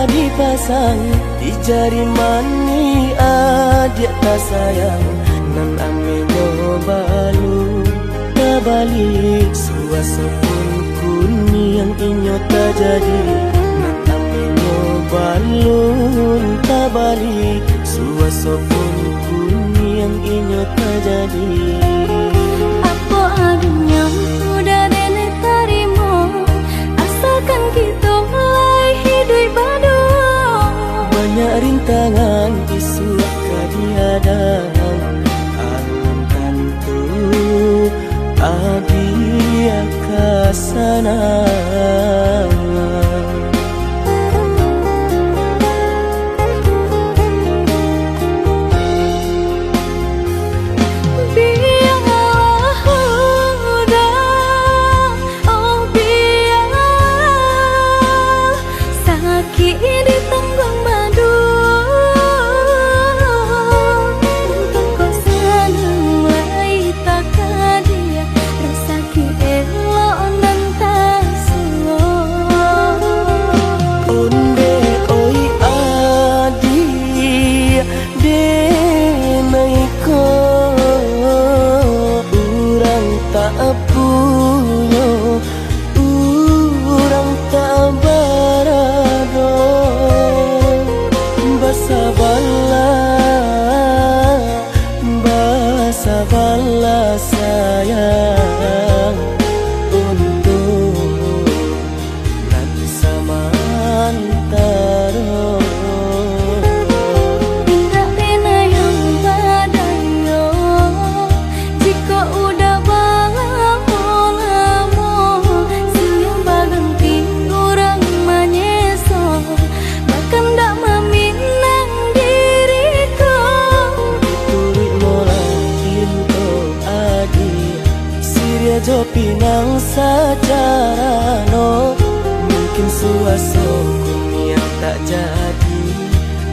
dipasang di jari mani adik tak sayang nan amenyo balu tabalik suasa pun kuni yang inyo tak jadi nan amenyo balun tabalik suasa pun kuni yang inyo tak jadi. Apa adanya udah nenek tarimo asalkan kita mulai hidup baru. Banyak rintangan isu kadiadang alun tentu abia kasana. Sabarlah sayang untuk nanti samantara. Tidak pena yang badayo jika udah lamo siang baganti orang manyeso bahkan tak meminang diriku. Turik mola Siria jo pinang secara no mungkin suaso kuni yang tak jadi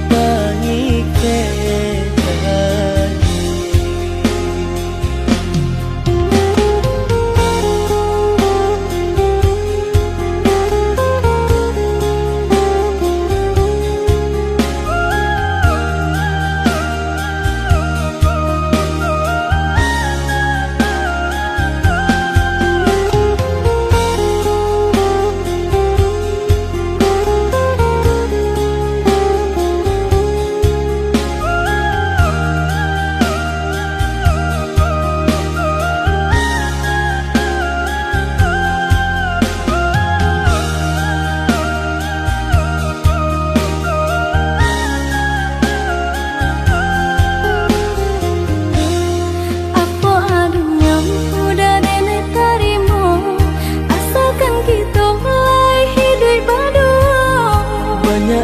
mengikat lagi.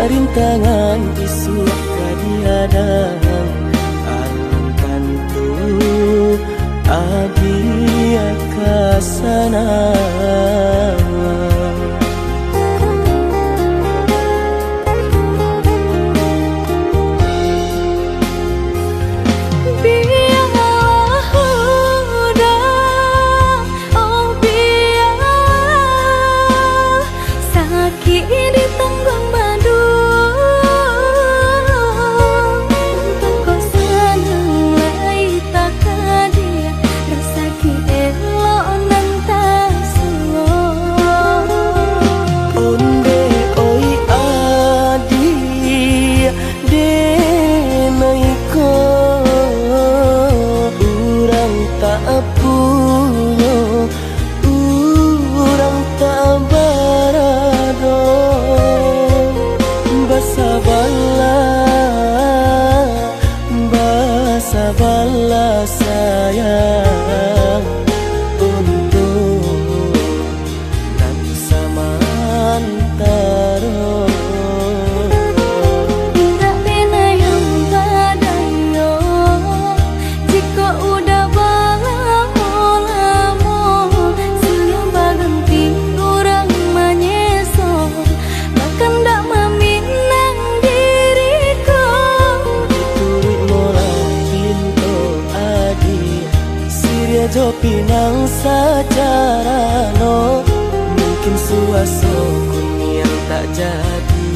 Rintangan isu kadiadang alun tentu abia kasana. Sabarlah sayang untuk nanti samantara. Tidak pena yang badayo jika udah lamo siang baganti orang manyeso bahkan tak meminang diriku. Turik mola Siria jo pinang secara no mungkin suaso kuni yang tak jadi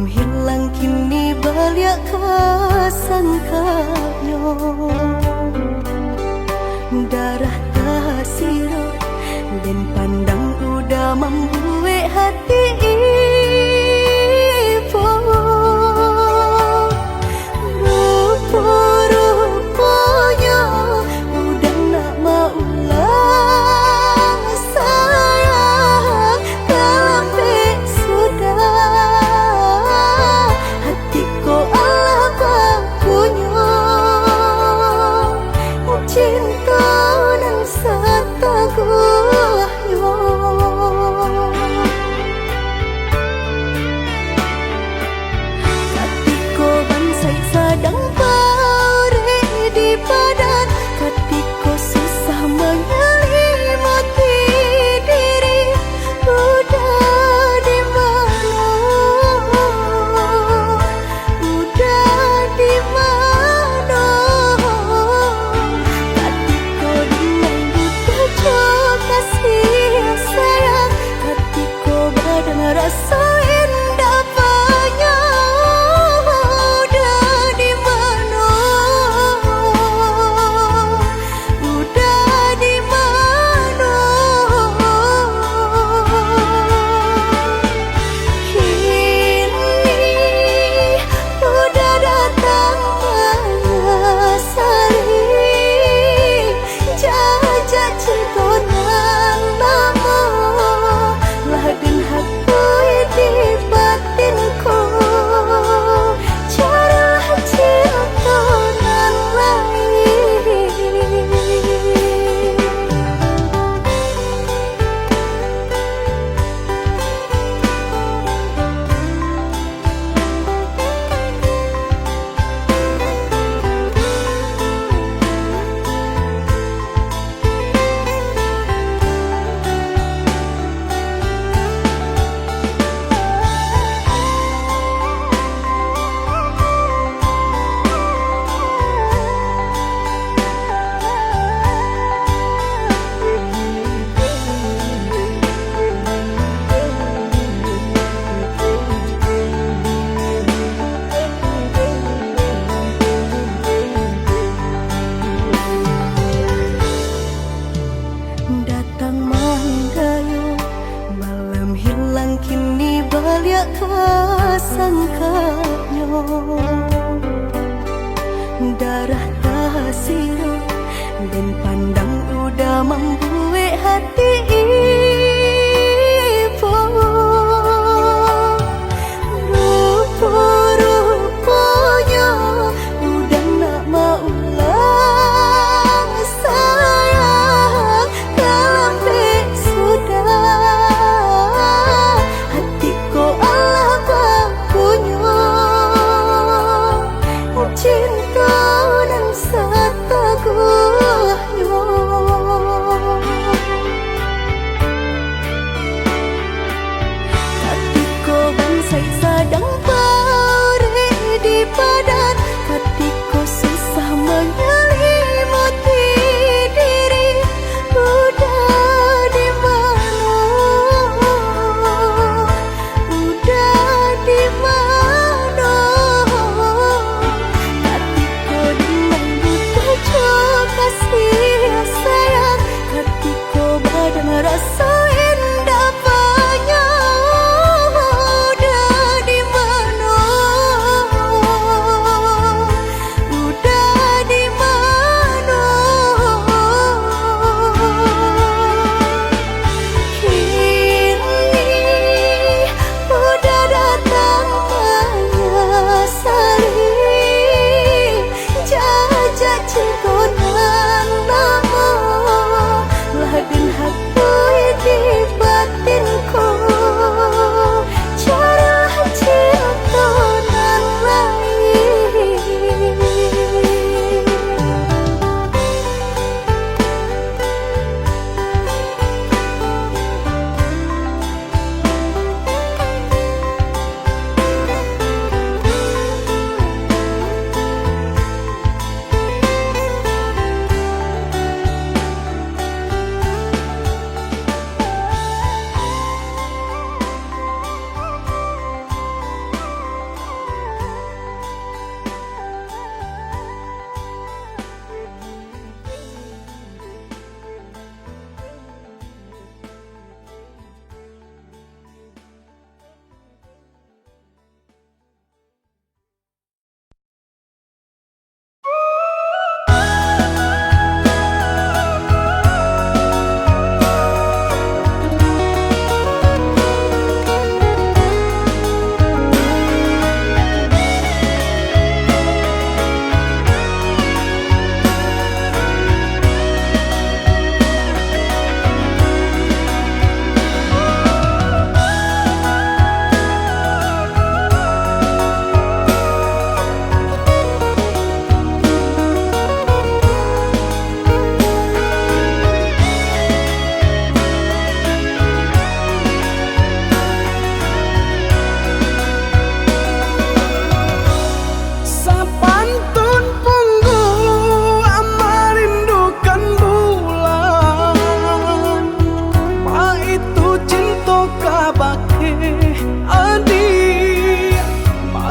hilang kini balik kasangkanyo. Darah tasiro dan pandang udah membuat hati ibu. Rupa-rupanya udah nak mau lah sayang, tapi sudah hatiku Allah bakunya. Cinta nan sataguh yo.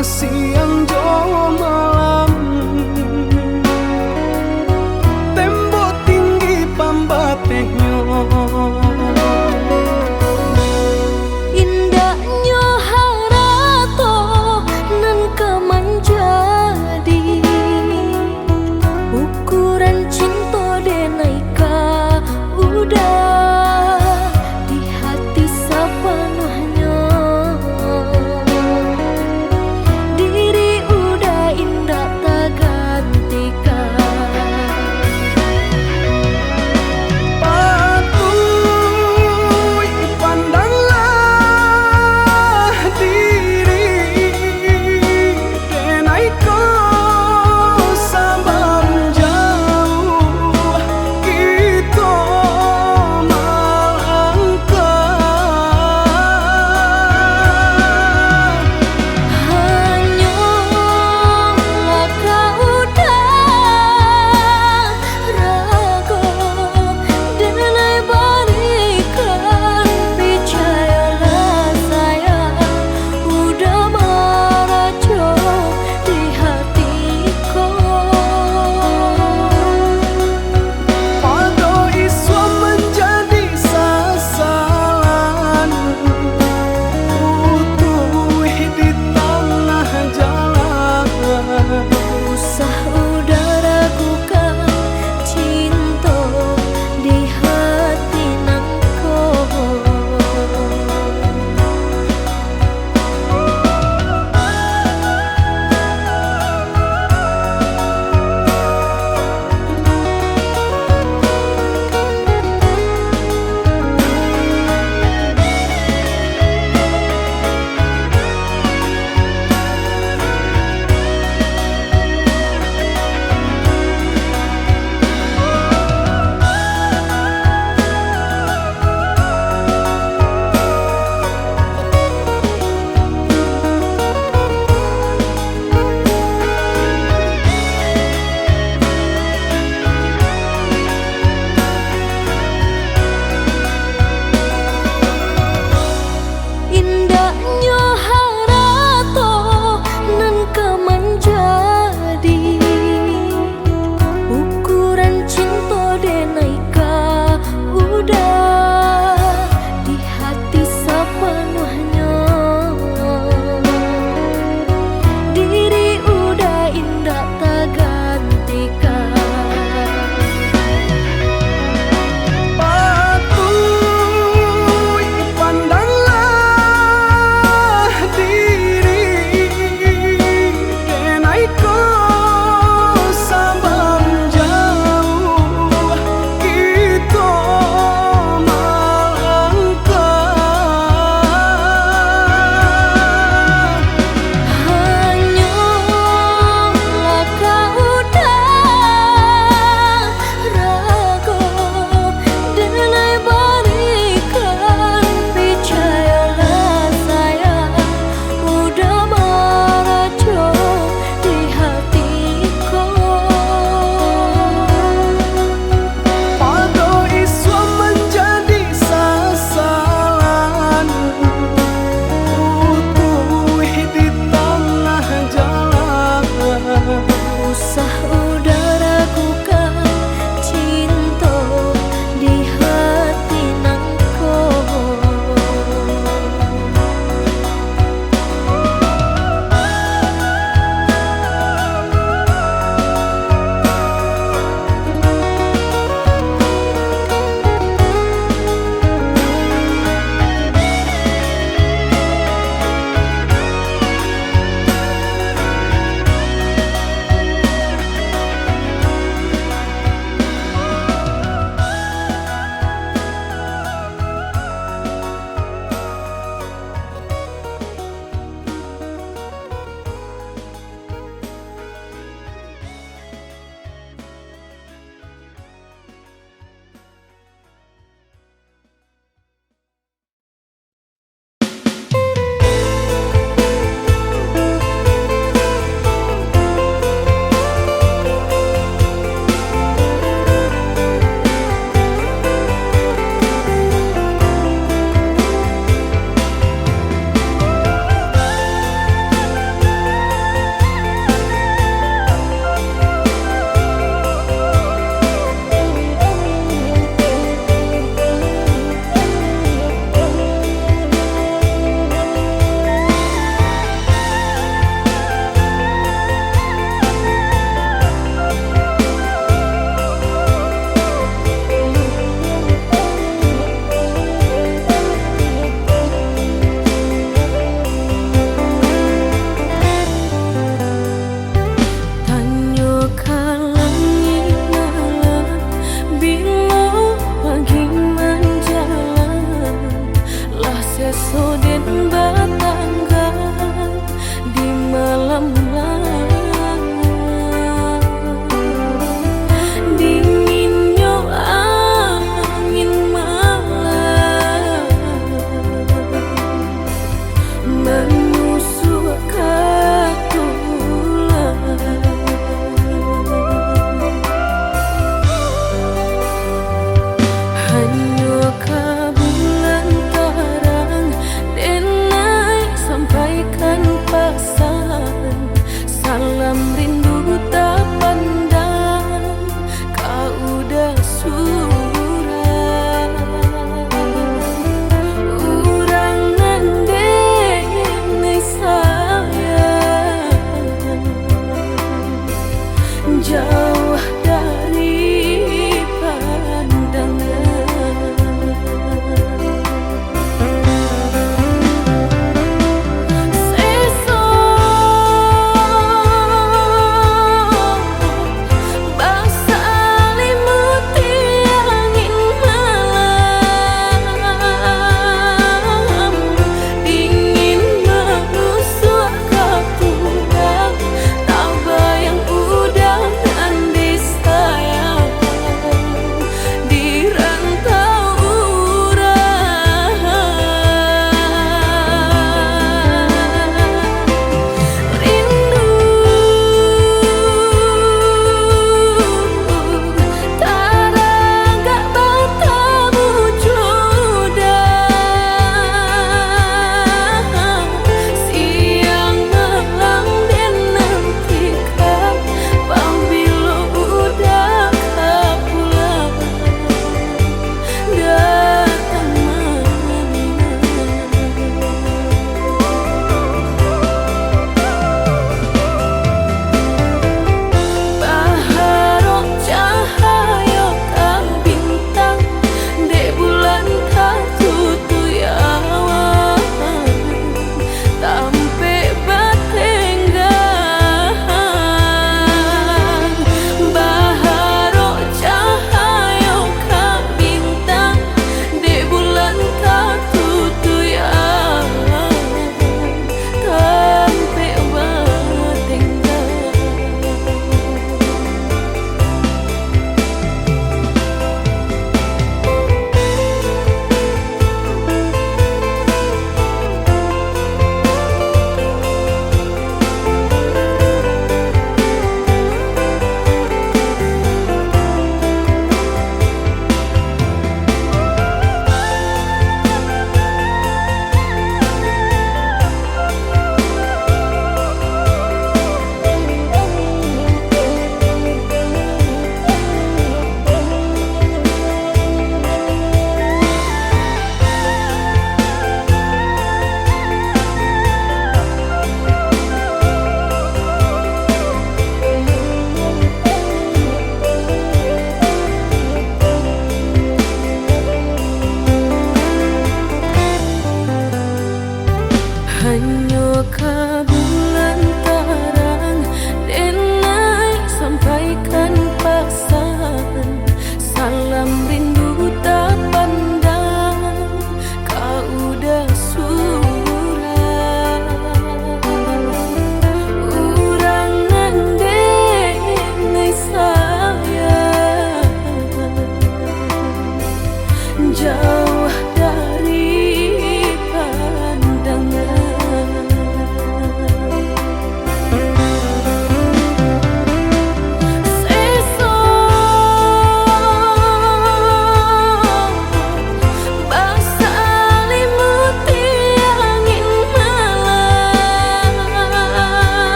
siang jo malam, tembok tinggi pambatehnya. Indahnya harato nan kemanjadi ukuran cinta denaika udah di hati sepenuhnya. Diri udah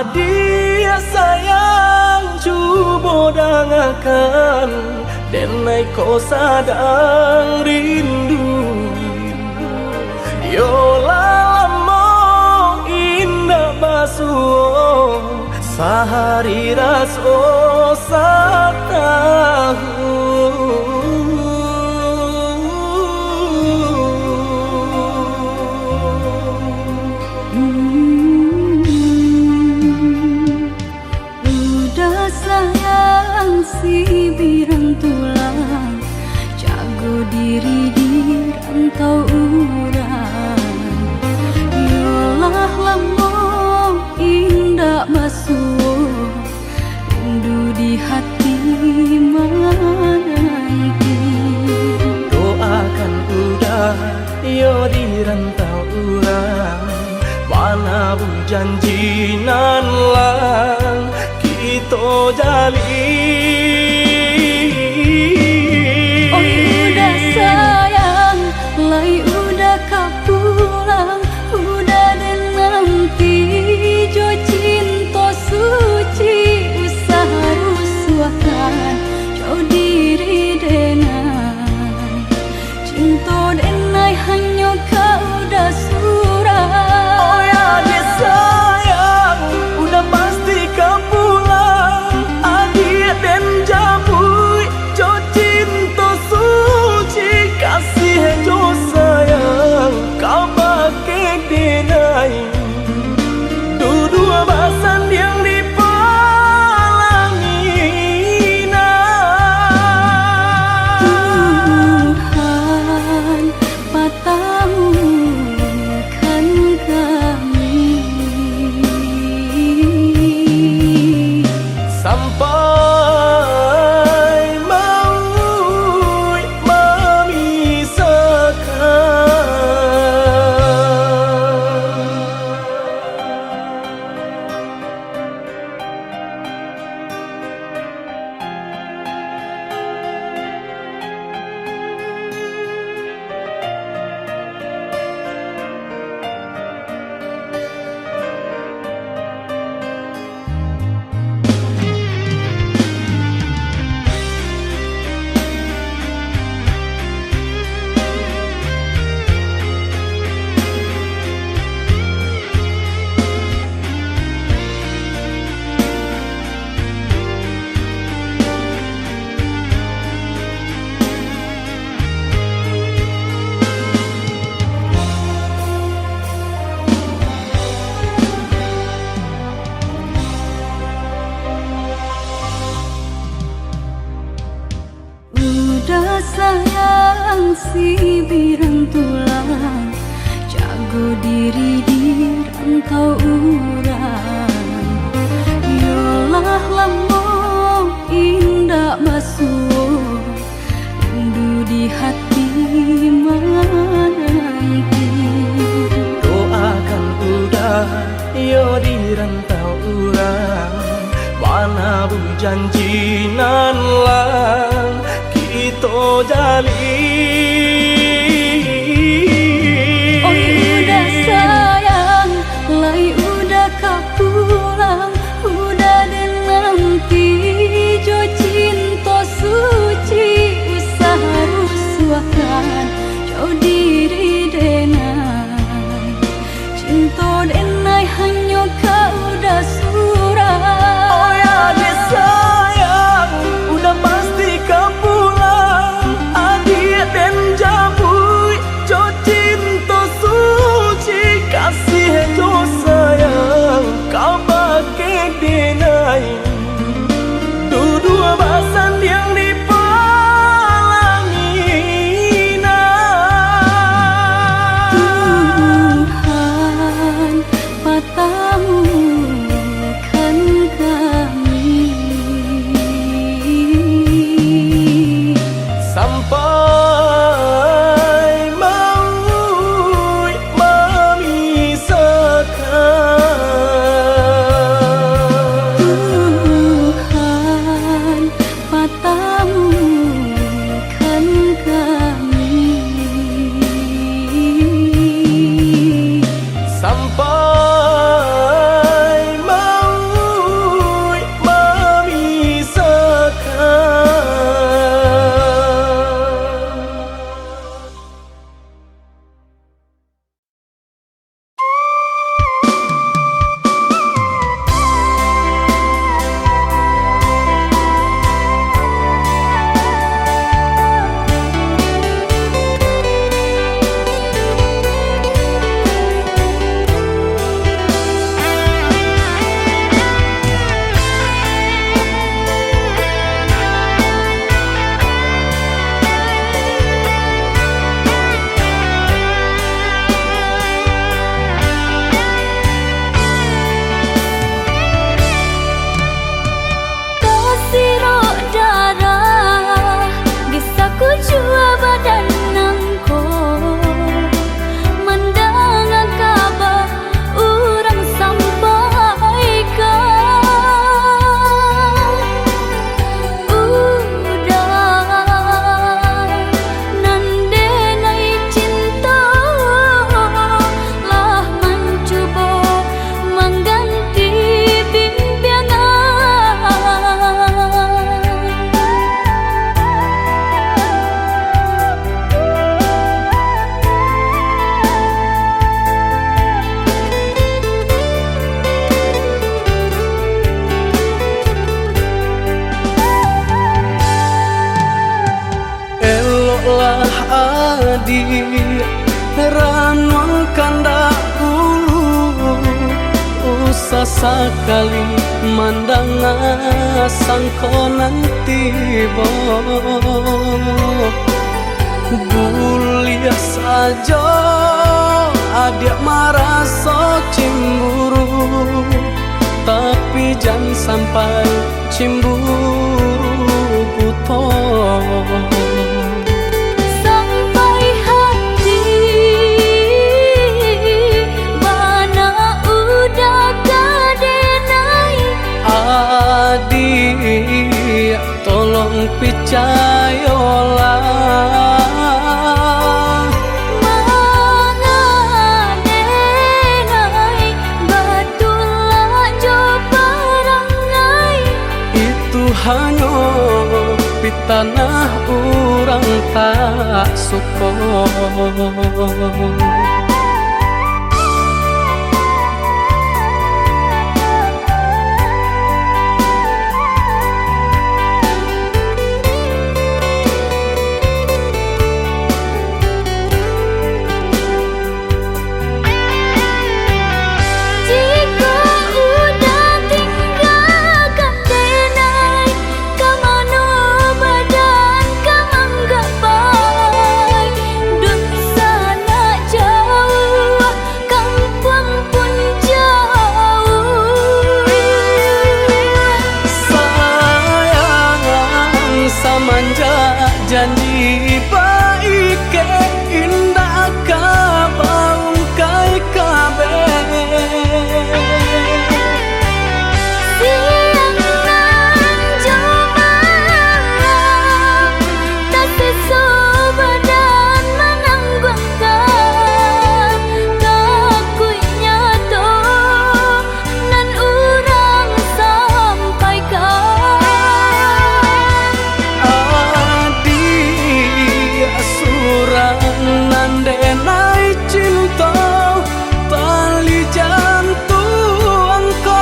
Adia sayang cuba dengarkan Denai kau sadang rindu Yola lama indah basuh Sehari raso satahu Udah sayang si birang tulang Jago diri di rantau urang Yolah lamo indah basuh Rindu di hati menanti Doakan udah yo di rantau urang Mana bu janji nan lang Kita jalin Oh udah sayang Lai udah kau pulang Udah dan nanti Jo cinta suci Usaha rusuhkan Jauh diri denai Cinta denai hanya kau dah surah Oh ya dia sayang Udah pasti kau pulang Adia dan jabui Jo cinta suci Kasih jo sayang Kau pakai denai Dua bahasan yang dipalangina Tuhan patahkan kami Sampai maut Udah sayang si birang tulang Jago diri di rantau urang Yolah lamo indah basuh Rindu di hati menanti Doakan udah yo di rantau urang Mana bu janji nan lang Kita jalin Oh udah sayang Lai udah kau pulang Udah dan nanti Jo cinta suci Usaha rusuhkan Jauh diri denai Cinta denai hanya kau dah surah Oh ya dia sayang Udah pasti kau pulang Adia dan jauh ranuang kanda ulu usah sekali mandang sangko nanti Gulia saja adik merasa cemburu, tapi jangan sampai cemburu buta. Sampai hati mana udah kadenai. Adik tolong percayalah, hanya di tanah orang tak suka. Janji baik ke indah kabau kai kabe siang nan jemaah tak sesubadan menanggungkan takunya to nan urang sampaikan. Nandenai cinta tali jantung kau.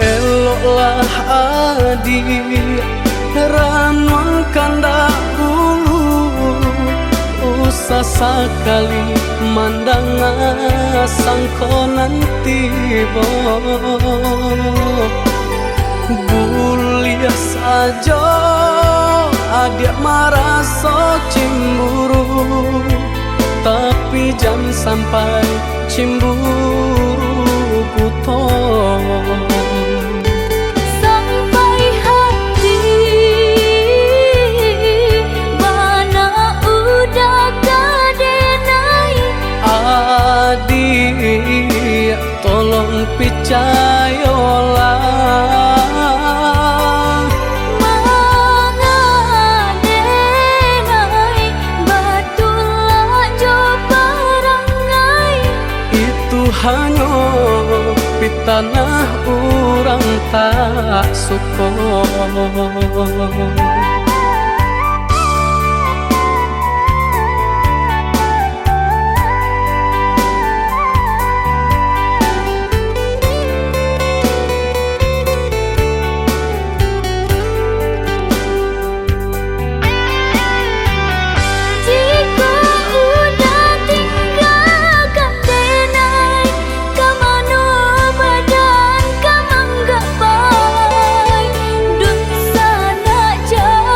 Eloklah adik ranuang kanda ulu usah sekali mandang sangko nanti Gulia saja adik merasa cemburu, tapi jangan sampai cemburu buta. Adik tolong percayalah, mengadenai batulah jo perangai. Itu hanya di tanah orang tak suka. Jauh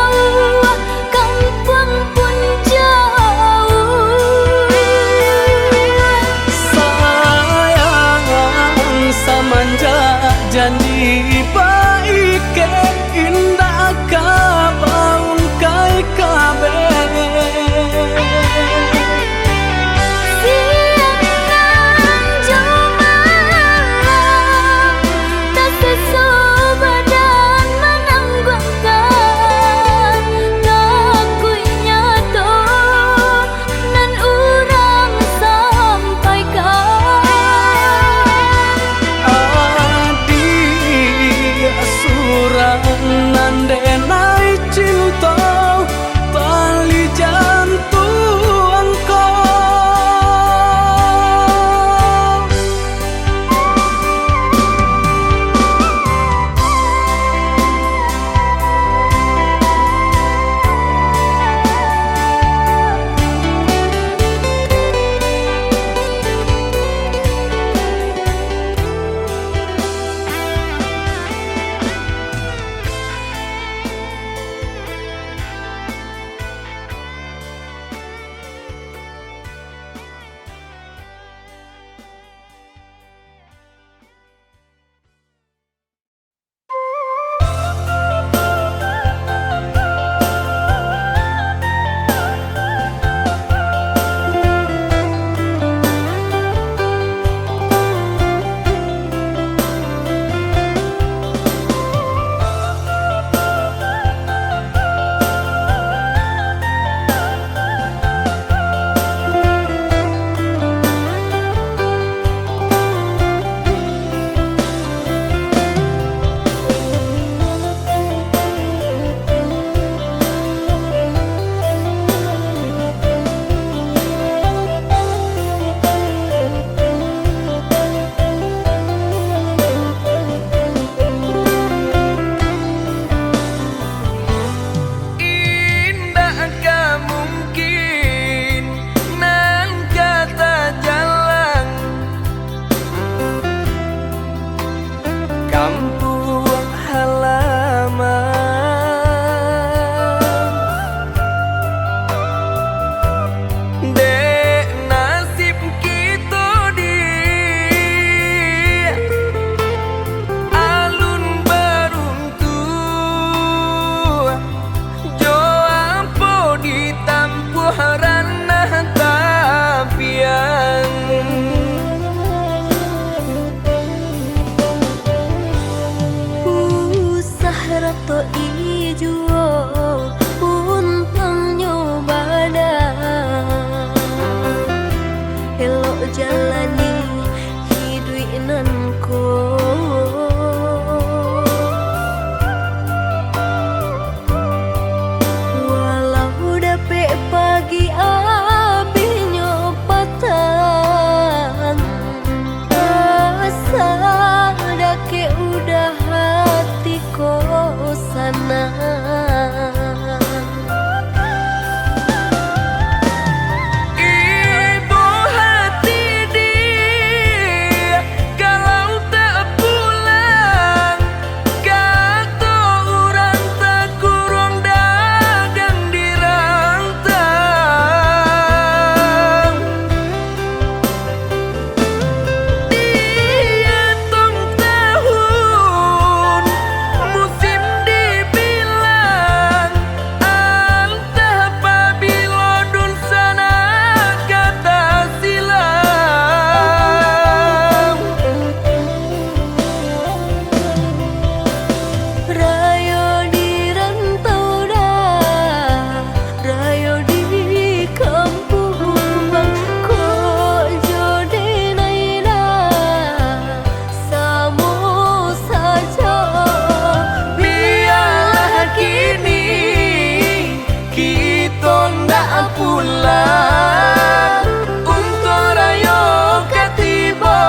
pulang untuk rayo ketibo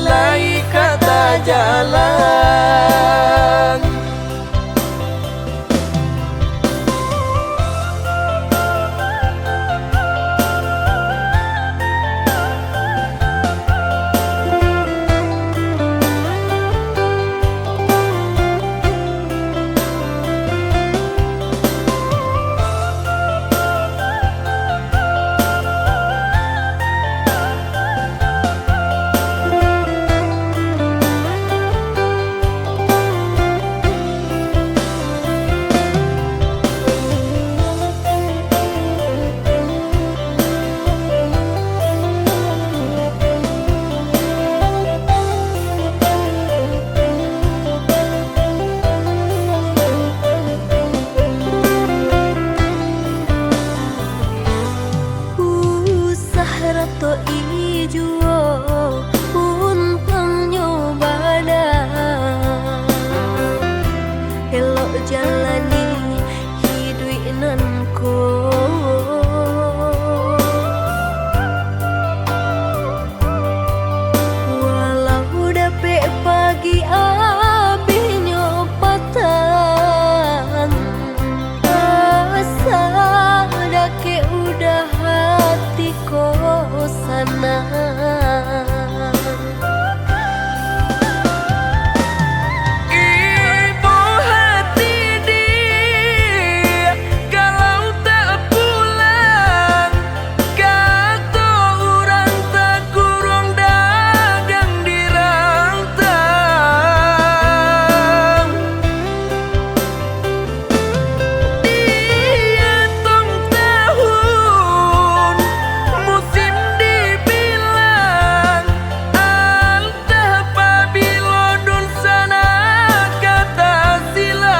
lai kata jalan. Sahrato ijuo untang nyobada elok jalani hiduinanku walau dapet pagi abi nyopatan asa dake udah hatiku sana. Ibu hati dia kalau tak pulang, kata orang tak kurang dagang di rantang. Dia tong tahun musim dibilang antah pabilo dun sana kata silam.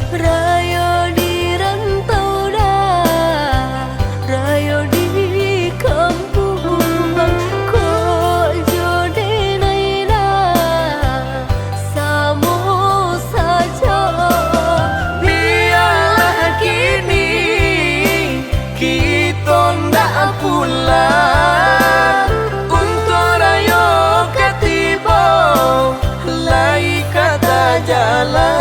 Rayo di rantau dah, rayo di kampung, kok jodenai dah, samo saja. Biarlah kini kita ndak pulang untuk rayo ketibo lai kata jalan.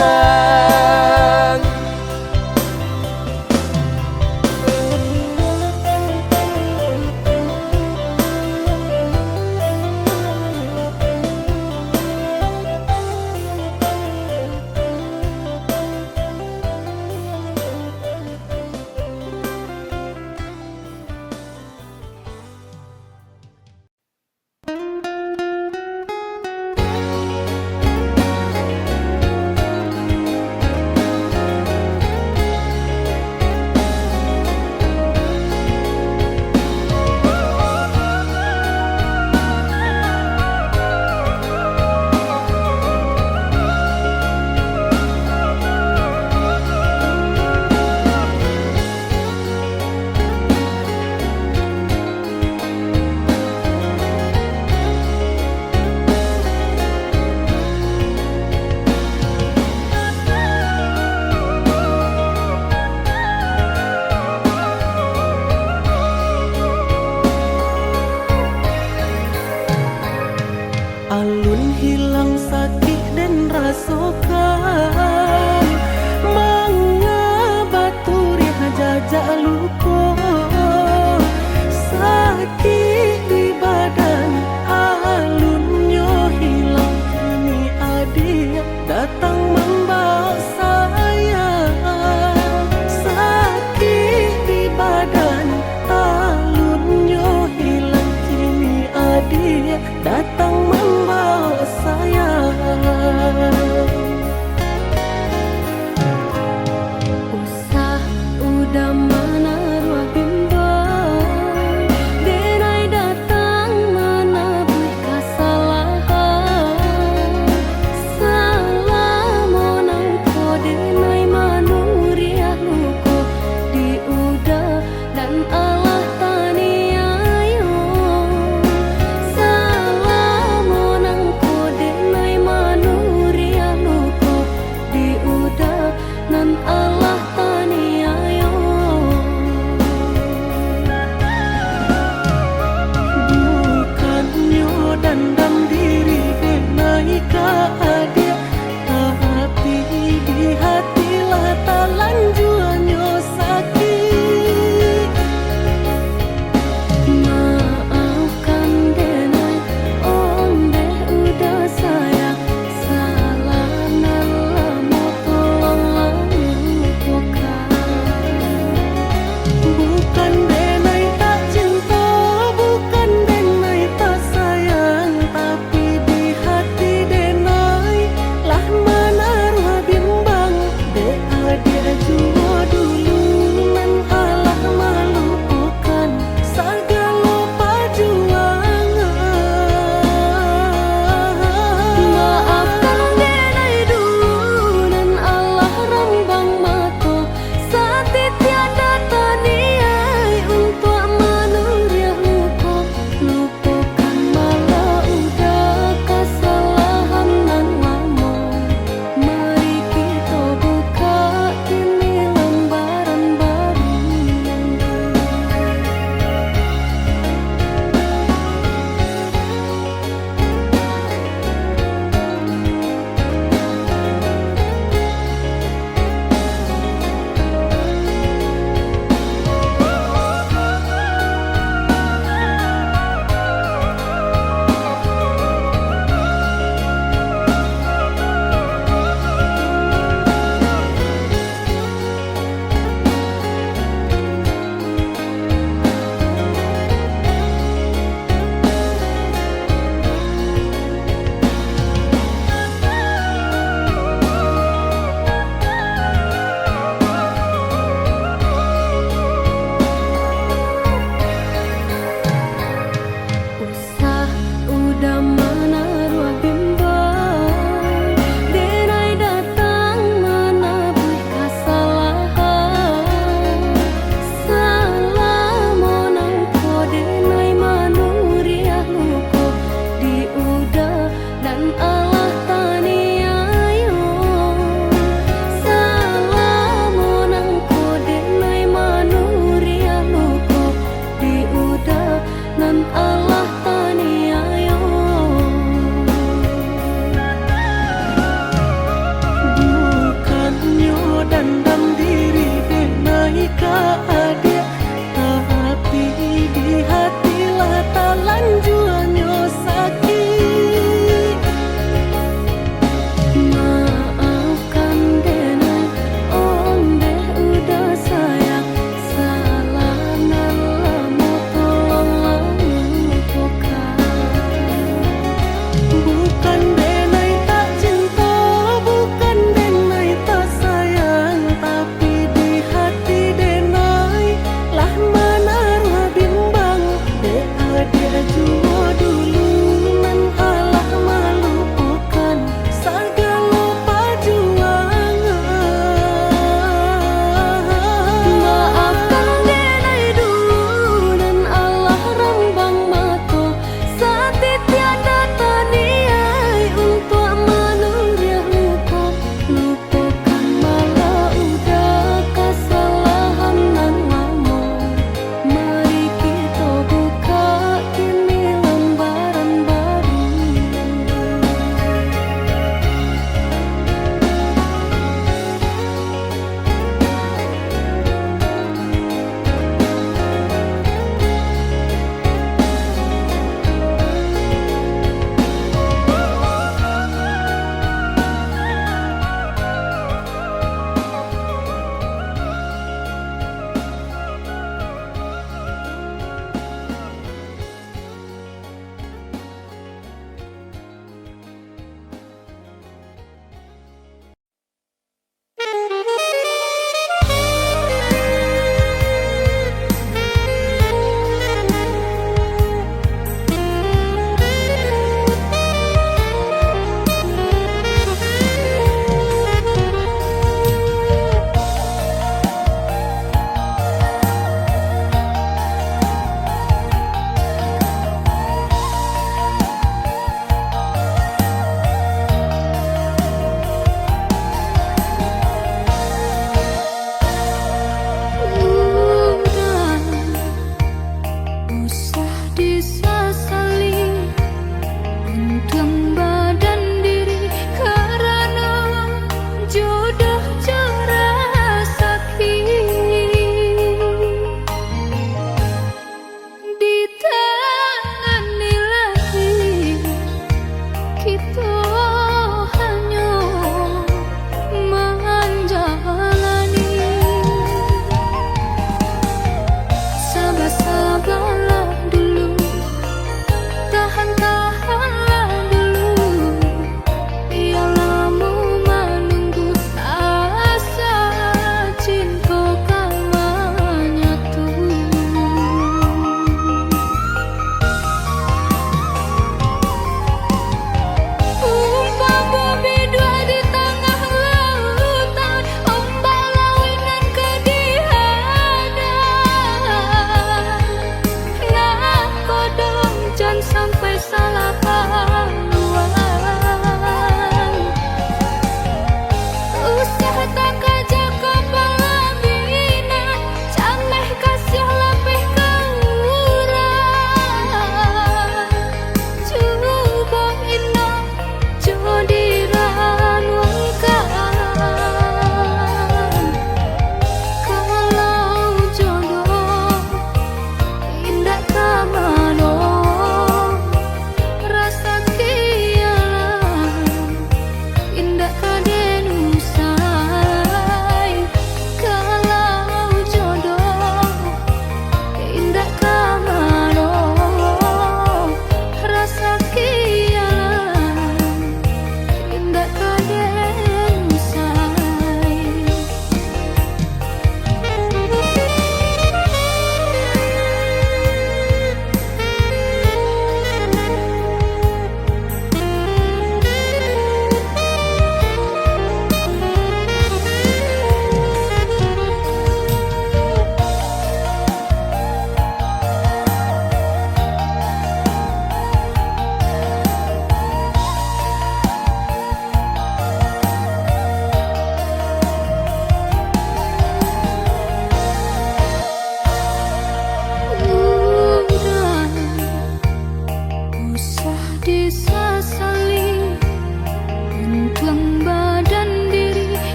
Alun hilang sakit dan rasokan, mangabaturi jajak luko sakit di badan. Alunnya hilang kini adik datang membawa saya sakit di badan. Alunnya hilang kini adik datang membawa saya. Usah udah mana ruah bimbang, denai datang mana bui kesalahan. Salam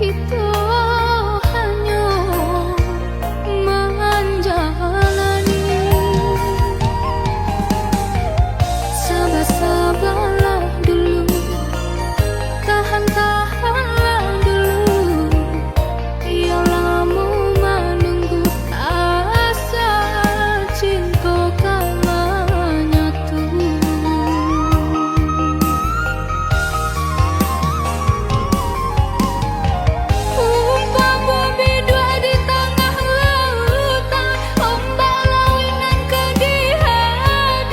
kita hanya menjalani. Sabar-sabarlah dulu, tahan-tahanlah dulu, ialah menunggu asa cinta kalanya tuh. Umpama bidua di tengah lautan, ombak lawinan kedihadan.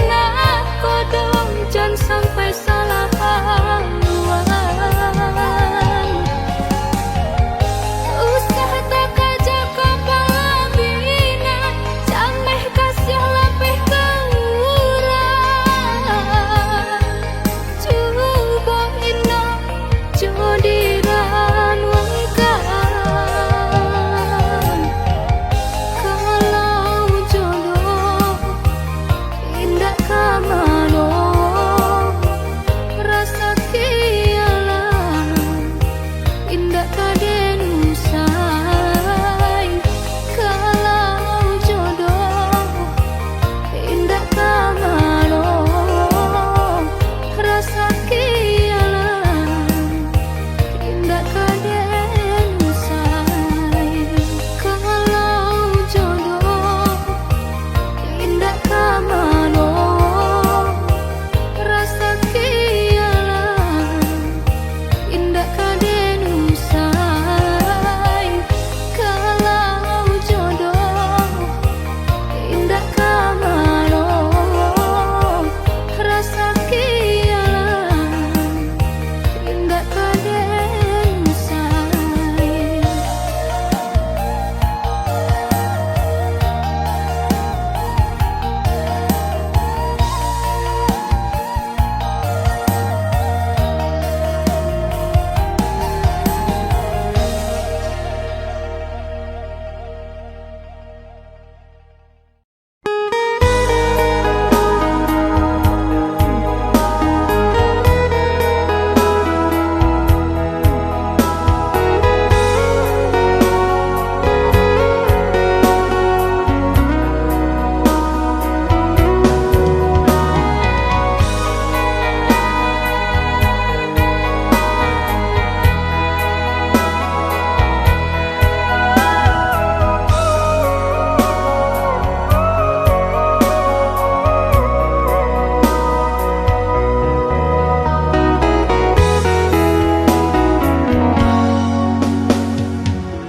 Nah, kodong jangan sampai salah haluan. Usah tak kaja kepala bina, jameh kasih lebih ke urang. Cuba ina jodiran wengkan. Kalau jodoh indah kamano, rasa kialah indah kaden usai. Kalau jodoh indah kamano, rasa kialah indah kaden usai. Kalau jodoh indah kamano, rasa kialah indah kaden usai. Kalau jodoh indah kamano, rasa kialah indah kaden usai.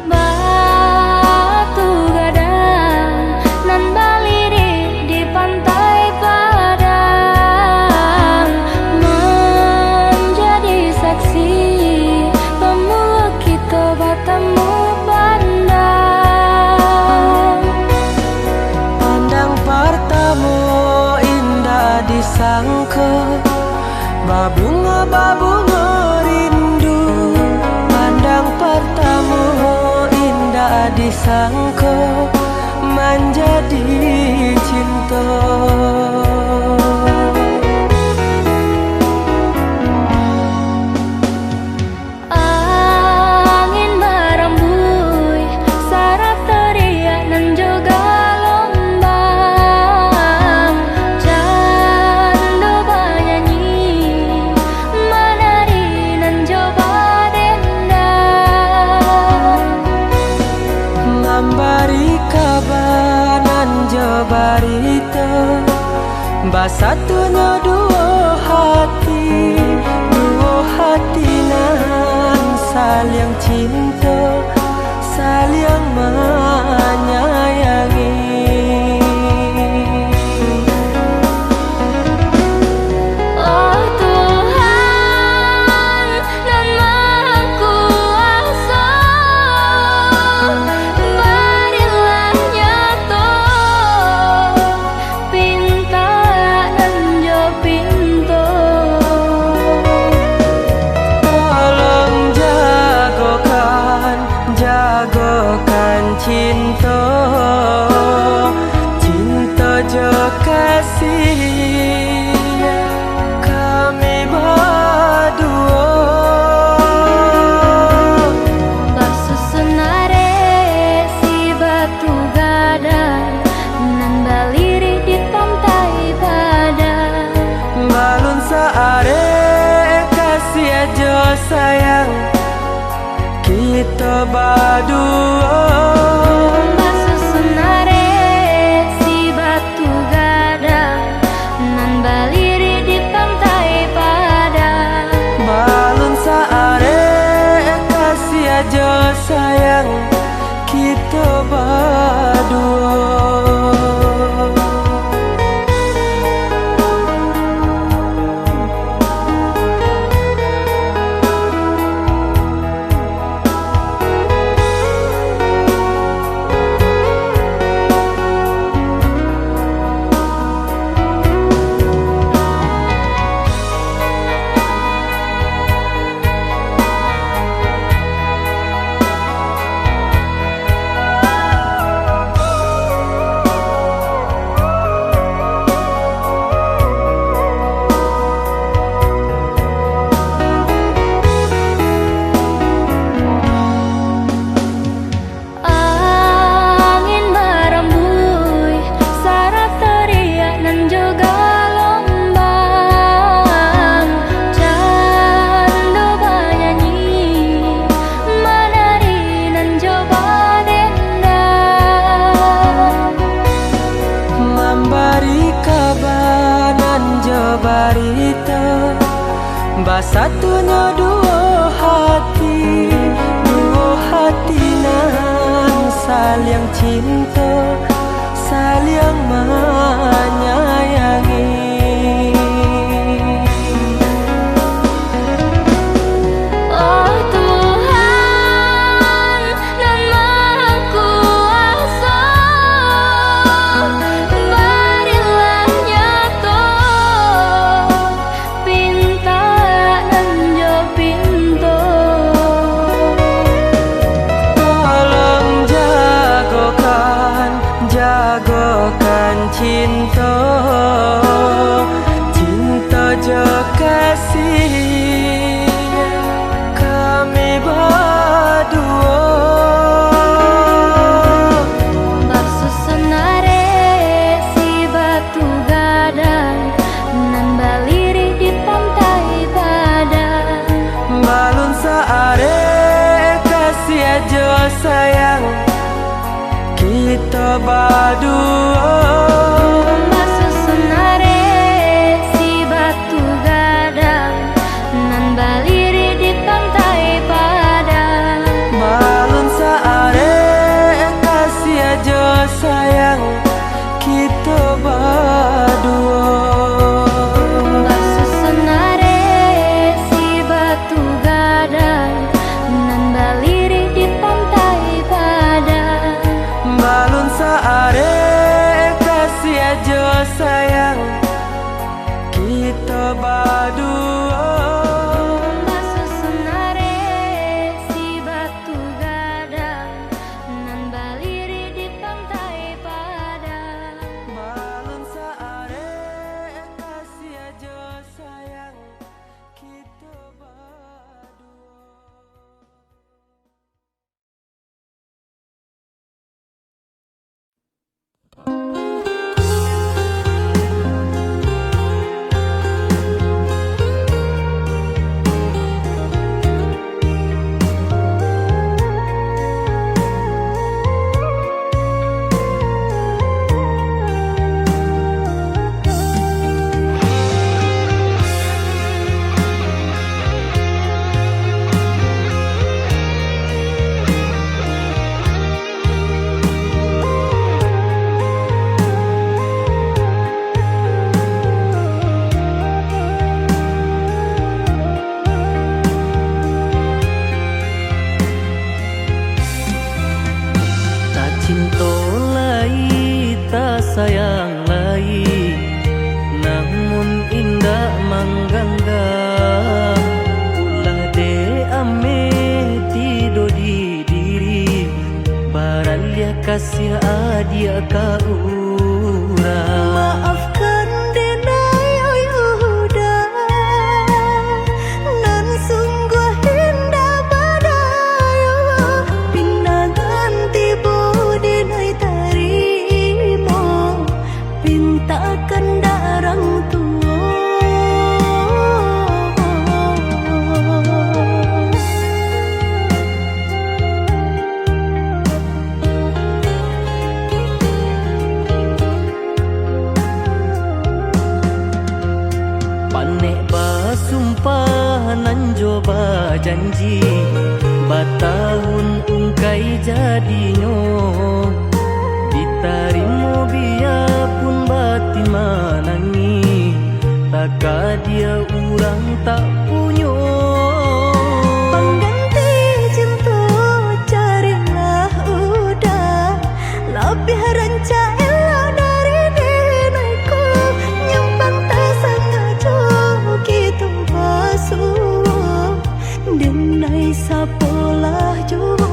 Batu gadang nan balirik di pantai Padang, menjadi saksi pemula kita bertemu pandang. Pandang pertama indah disangka, babunga-babunga rindu. Pandang pertama indah disangka, menjadi cinta. Angin berembui, sarap teriak nan juga lombang. Canda bernyanyi, menari nan coba dendang. Memberi kabar nan jabarita, basatunya dua hati nan saling cinta, saling menyayangi. Oh Tuhan nan Maha Kuasa, berilah nyata pinta nan jo pinta. Tolong jagokan cinta sayang kita berdua. Basusunare si batu gadang nan baliri di pantai Padang. Balon saare kasih aja sayang kita berdua. Angin merembui syarat teriak nan juga lombang. Candu banyanyi menari nan coba dendang. Memberi kabanan jabarita basatunya dua hati nan saling cinta saling menyayangi. Oh Tuhan nan Maha Kuasa, berilah nyata pinta nan jo pintu. Tolong jagokan cinta je kasih kami berdua. Basusunare si batu gadang nan baliri di pantai Padang. Balon saare kasih aja sayang kita berdua. Basusunare si batu gadang nan baliri di pantai Padang. Balon saare kasih aja sayang kita berdua. Basusunare si batu gadang nan baliri di pantai Padang. Balon saare kasih aja sayang kita berdua. Basusunare si batu gadang nan baliri di pantai Padang. Balon saare kasih aja sayang kita berdua. Tak cinta lai, tak sayang lai, namun indah manggangga. Ulah de ame tido di diri, baralia kasih adia ka urang. Maafkan denai oi uda, nan sungguh indah badayo, pindah ganti budi nai tarimo, pintakan darang tua. janji batahun ungkai jadinyo ditarimo biarpun batin manangi taka dia urang tak punyo Pengganti cinta carilah udah lebih ranca elok dari denaiku nyambang tak sengaja kita basuh denai sapolah juga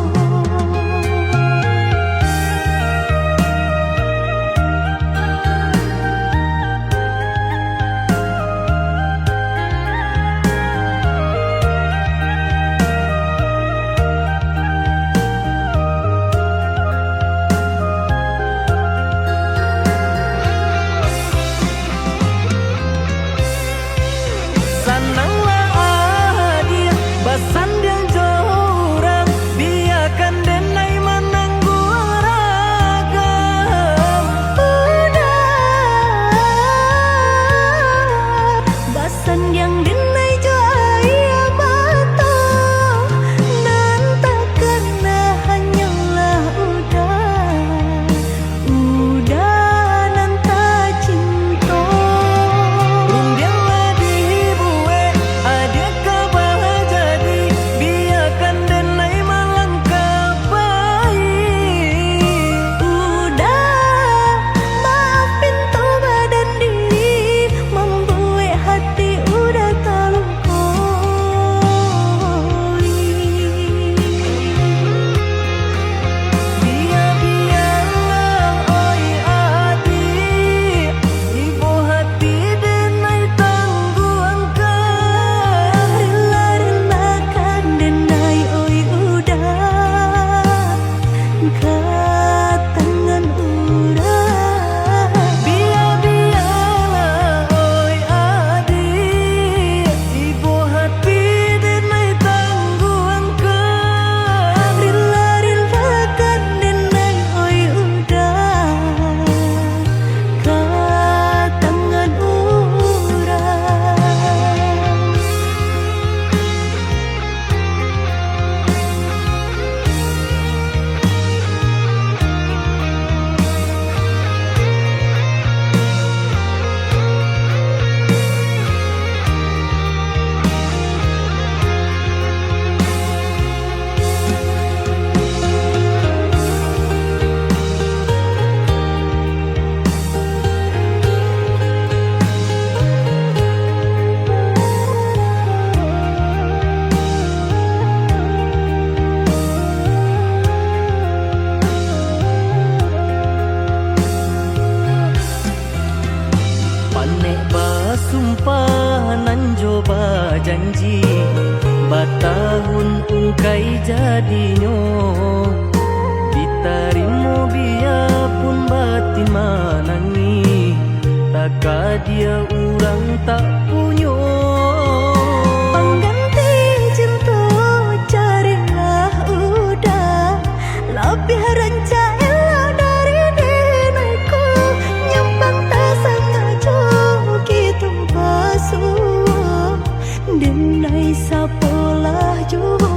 sananglah adia basandang jorang biarkan denai menanggu ragam basan yang denai jaya mata nan takkan hanyalah udah nan tak cinta Rundianglah dibue ada kabar jadi biarkan denai melangkah baik udah maafin tuh badan diri membuat hati udah terlukai biarlah oi adik ibu hati denai tangguhkan rela-relakan denai oi udah ke tangan urang biarlah oi adik ibu hati denai tangguhkan rela-relakan denai oi udah ke tangan urang panek basumpah nan coba janji batahun ungkai jadinyo ditarimo biarpun batin manangi taka dia urang tak punyo Pengganti cinta carilah udah lebih ranca elok dari denaiku nyambang tak sengaja kita basuh denai sapolah juga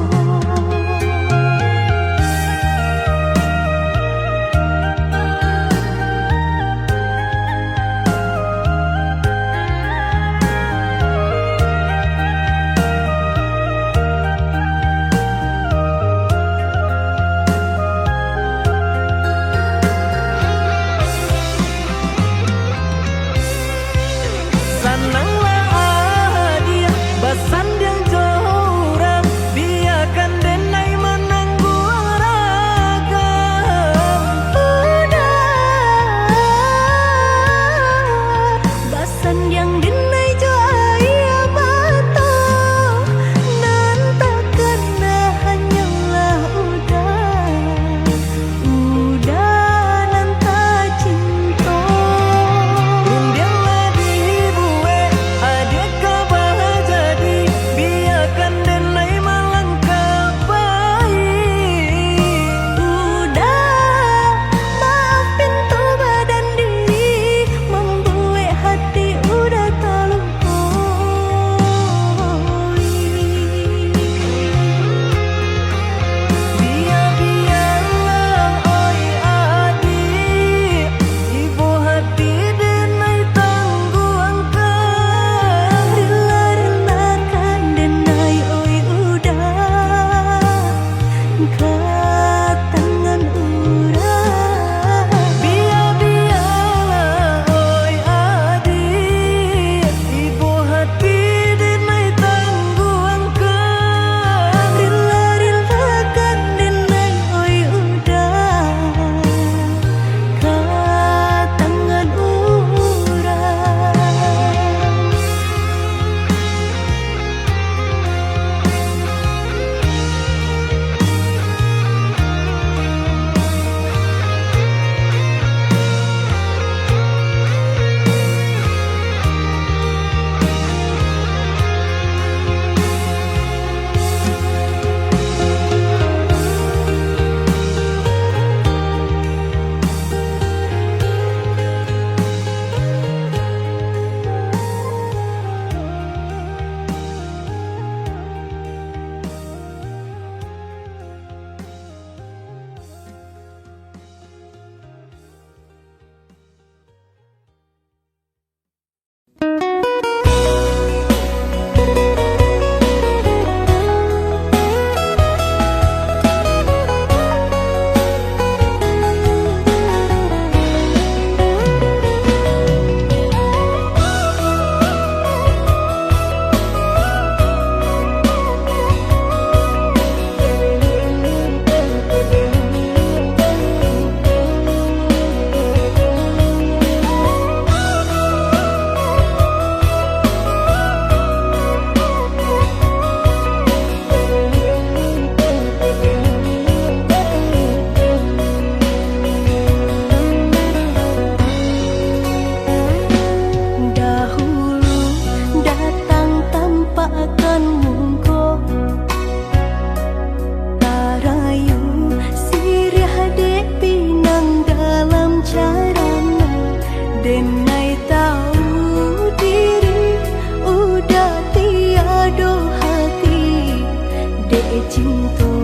cinta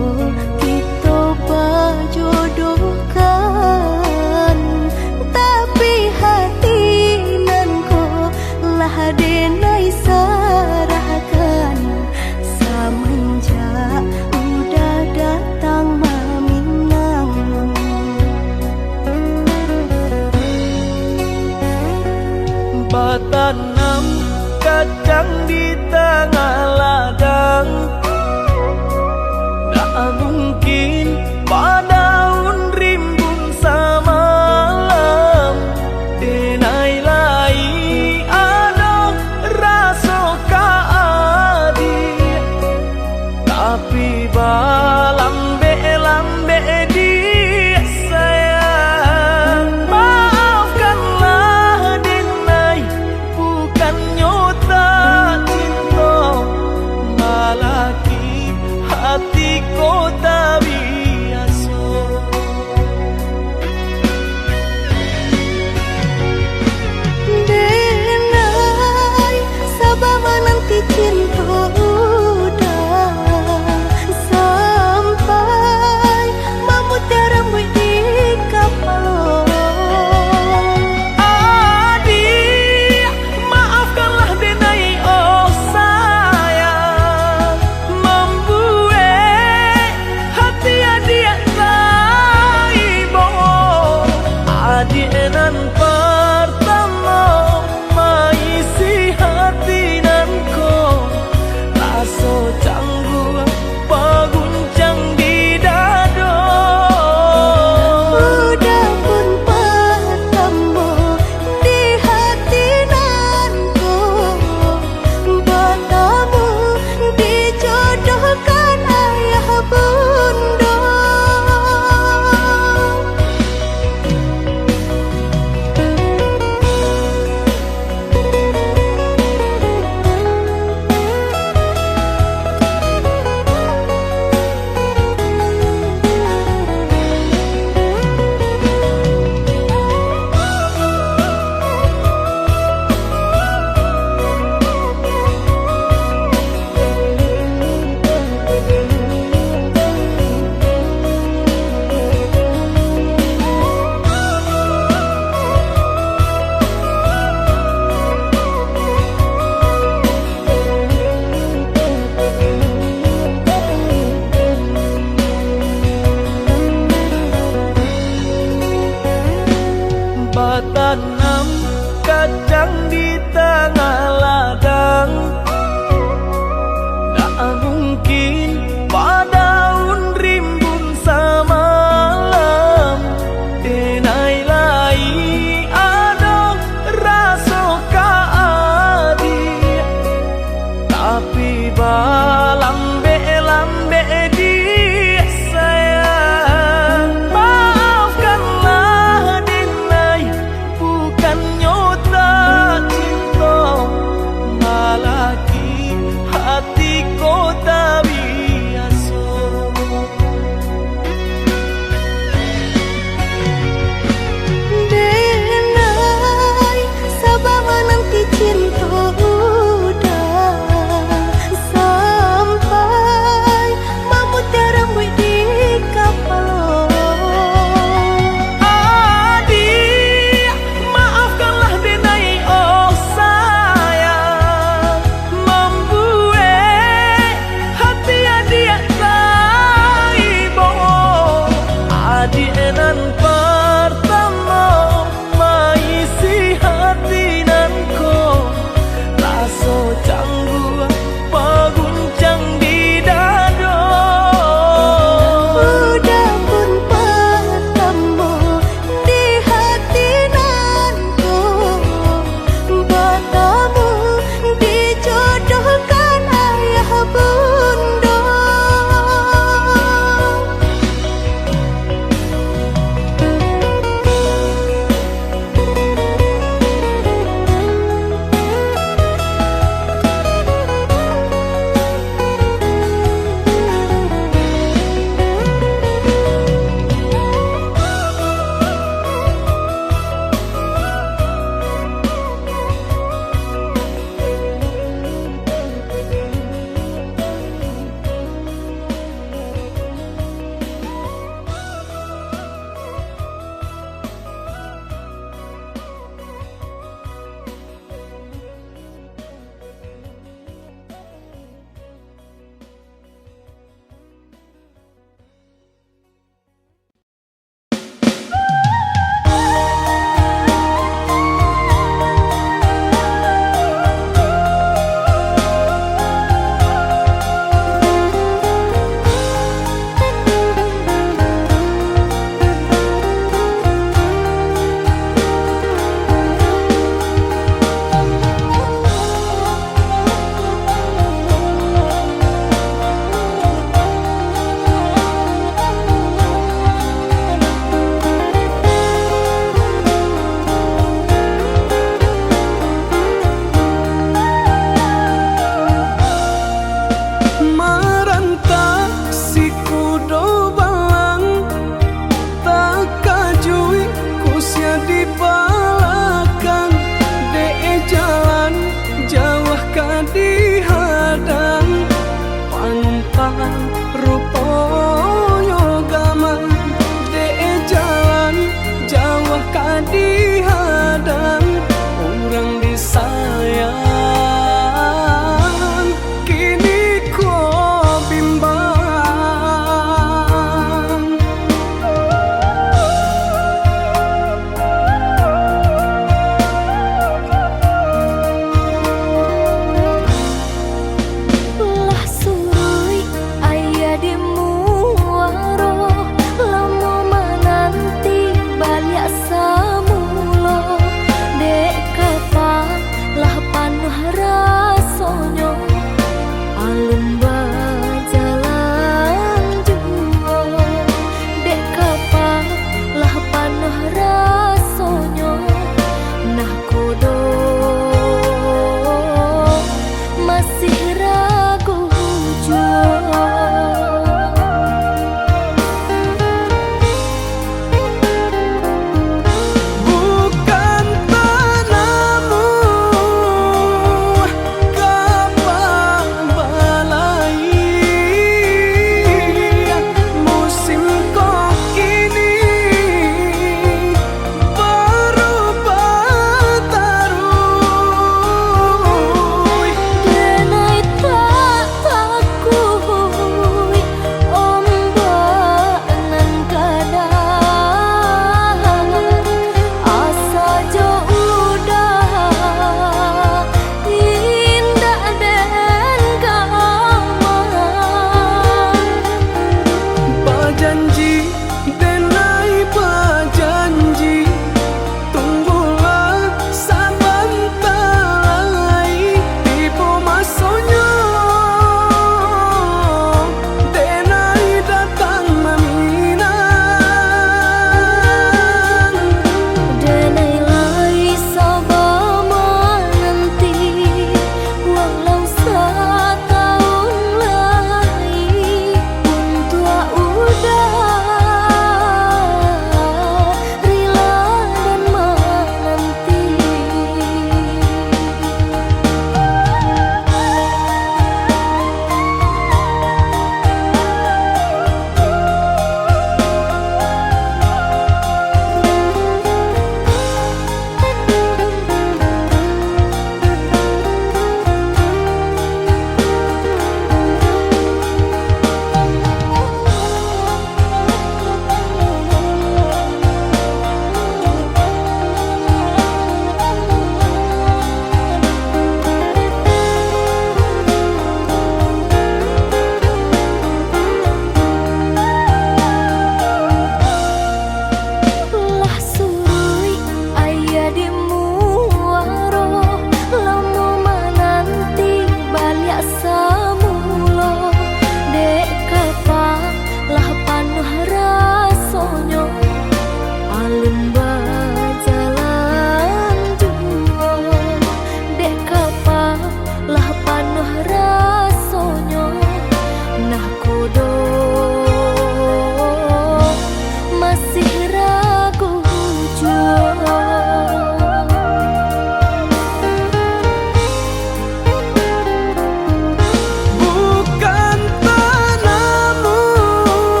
kita berjodohkan, tapi hati nan ko lah denai sarahkan semenjak udah datang Maminang. Batanam kacang di tengah ladang, tak mungkin padaun rimbun samalam. Denai lai ada rasa kaadi, tapi balambe-lambe dia sayang. Maafkanlah denai, bukan nyota cinta, malaki hatiku tak biasa. Denai sabar menanti cinta udah sampai memutih rambut di kapal. Adik, maafkanlah denai oh sayang, membuat hati adik taibo. Adik nan pertama maisi hati nanko, rasa canggung paguncang di dado. Udah pun pertama di hati nanku, bertemu dijodohkan ayah bunda. Batanam kacang di tengah ladang, tak mungkin padaun rimbun samalam. Denai lai ada rasa kaadi, tapi balambe-lambe dia sayang. Maafkanlah denai, bukan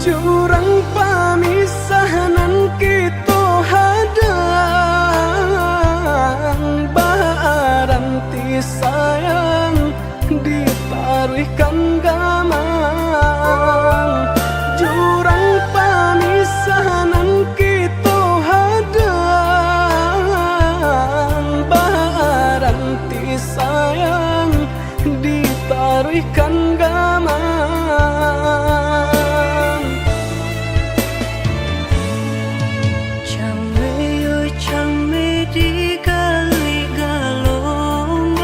jurang pamisahan kita hadang baranti sayang ditaruhkan gamang jurang pamisahan kita hadang baranti sayang ditaruhkan gamang Chame di kali galombang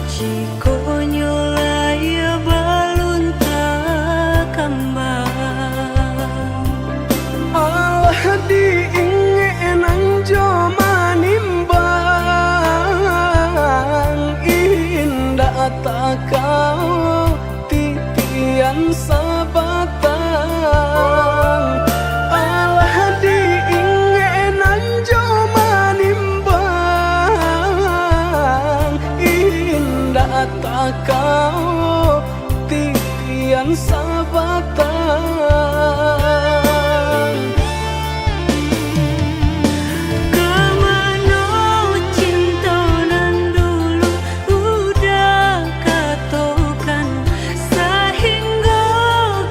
Jiko nyolaya balun tak kembang Allah diingenan joma nimbang indah tak kau titian sabatang Allah diingenan joma nimbang indah tak kau titian sabatang Kemana cinta nan dulu udah katokan Sehingga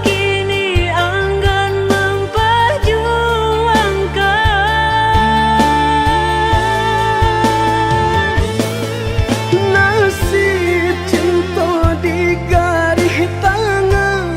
kini enggan memperjuangkan nasib cinta di garis tangan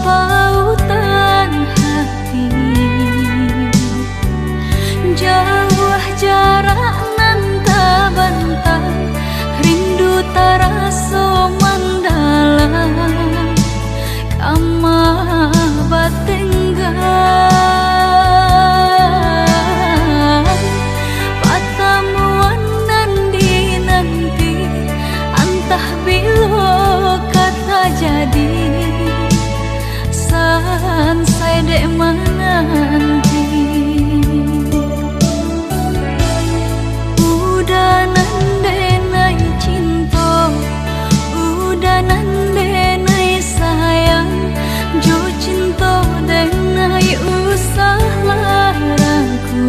pautan hati, jauh jarak nan tabantang, rindu taraso mandalam, kama batenggang, patamuan nan dinanti, antah bilo kata jadi, sansai dek menanti. Udah nandenai cinta, udah nandenai sayang, jo cinta denai usah larangku,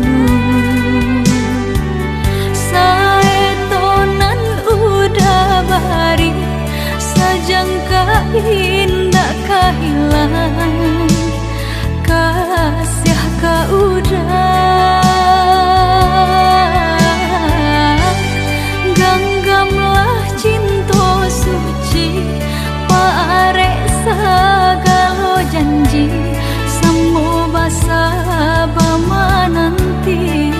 saetonan udah bari, sajangka indah kehilang, kasih ka udah ganggamlah cinta suci, parek sagalo janji, semua basa bama nanti.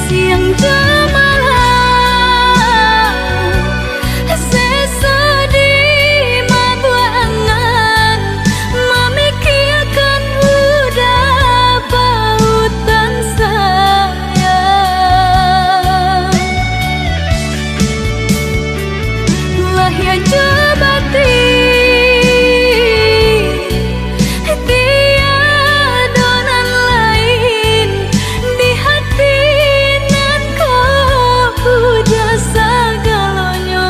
Siang jemalah sesedih mabuangan, memikirkan udah pautan sayang, lah ya jabati tiadonan lain di hati nan kau udah segalonya.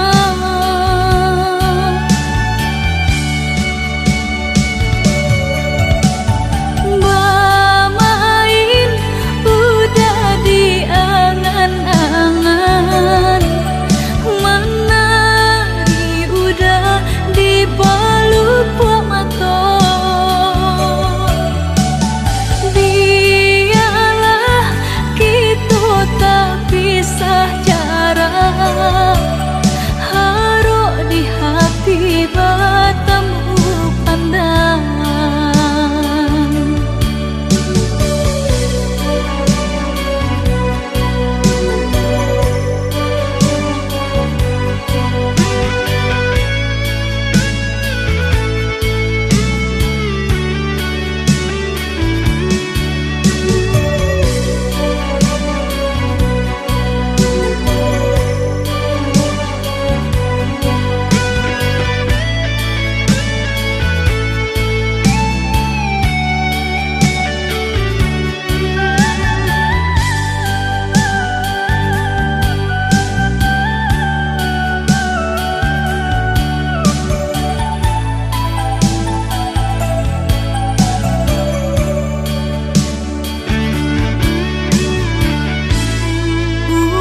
Bamain udah di angan-angan, menari udah di pelupuk mata, biarlah kita tak pisah jarak, haruk di hati bertemu pandang.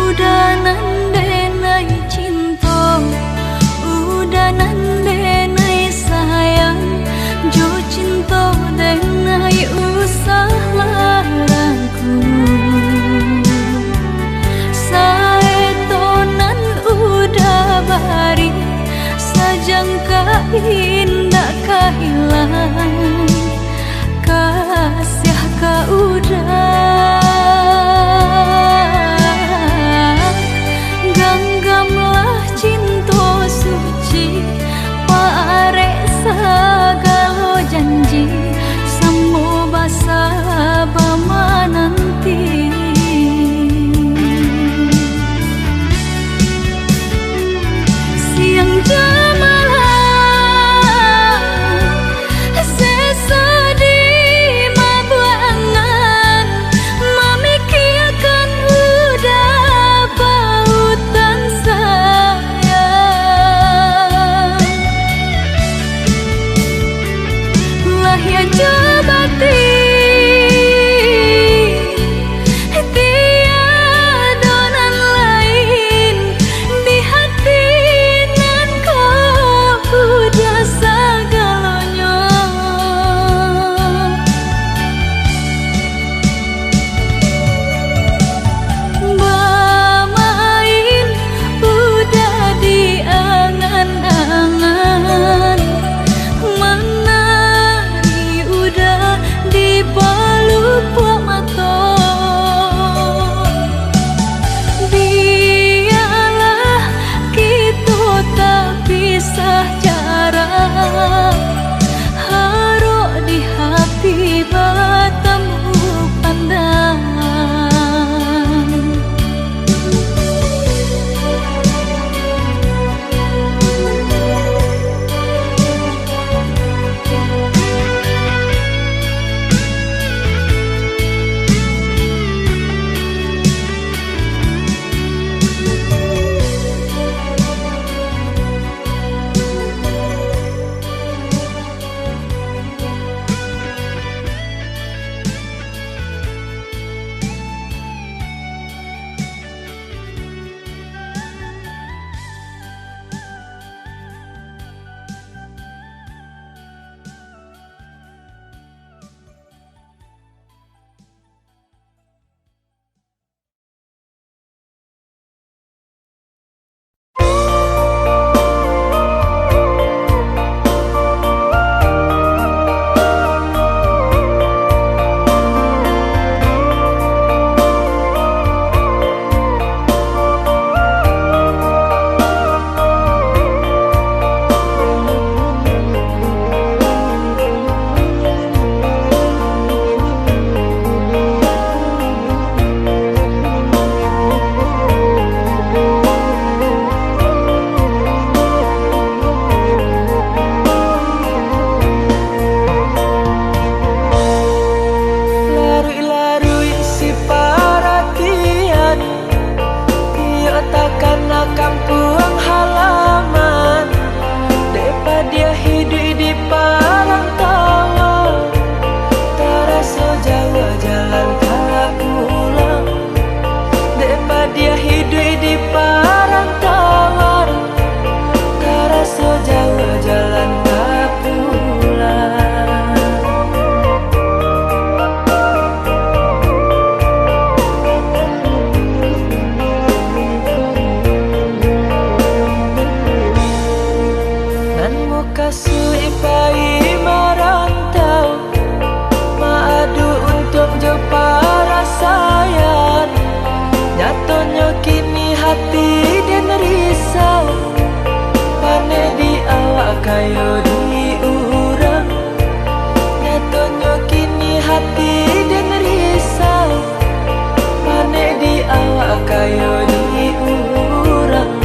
Udah nandenai cinta, udah nandenai sayang, jo cinta denai usah larangku, saetonan udah bari, sajangka indah kehilang, kasih ka udah ganggamlah cinta suci, parek sagalo janji, semua basa bama nanti. Siang jemalah muka sui pai merantau, madu untuk jumpa sayang. Nyatanya kini hati dan risau, pane di awak kayo di urang. Nyatanya kini hati dan risau, pane di awak kayo di urang.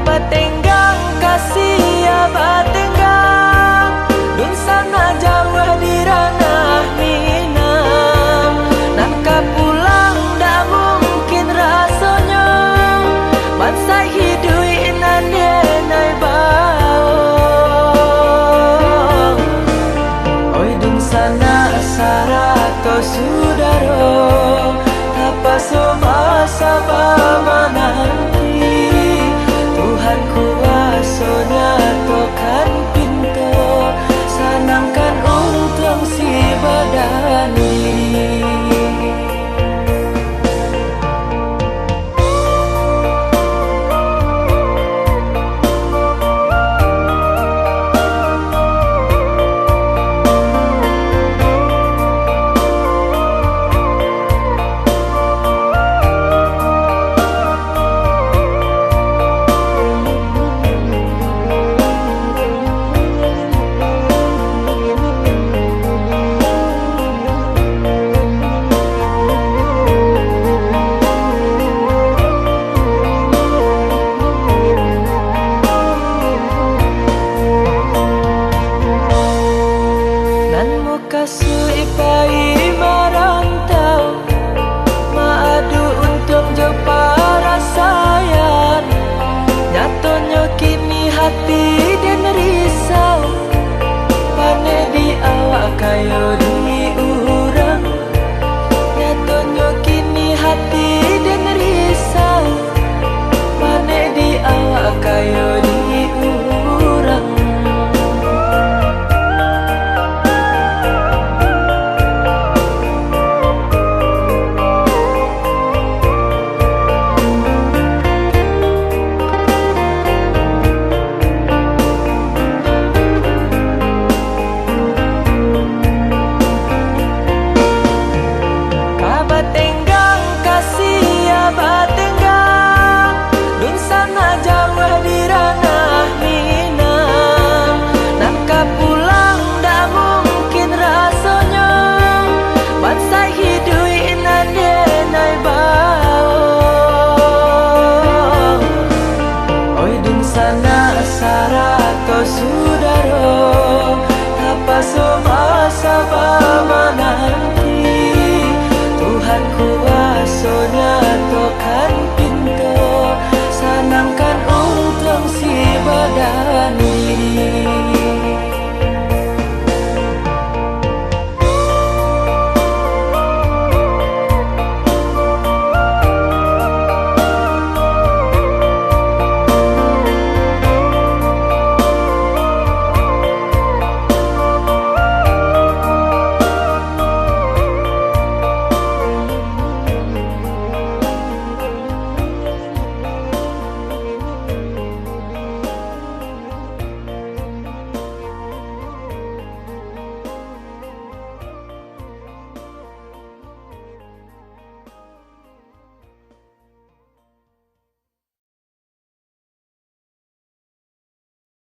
Batenggang kasih ya batenggang, dun sana jauh di ranah Minang. Nak pulang dah mungkin rasanya, bangsa hidui nandenai bawang. Oi dun sana sarato sudaro, apa somasa nanti. Tuhan kuasanya tokan pintu, sanangkan untung si badani. Kasui pai merantau, madu untuk jumpa sayang. Nyatanya kini hati dan risau, pane di awak kayo di urang. Nyatanya kini hati dan risau, pane di awak kayo di urang. Batenggang kasih ya batenggang, dun sana jauh di ranah Minang. Nak pulang dah mungkin rasanya, bangsa hidui nandenai bawang. Oi dun sana sarato sudaro, apa somasa nanti. Tuhan kuasanya tokan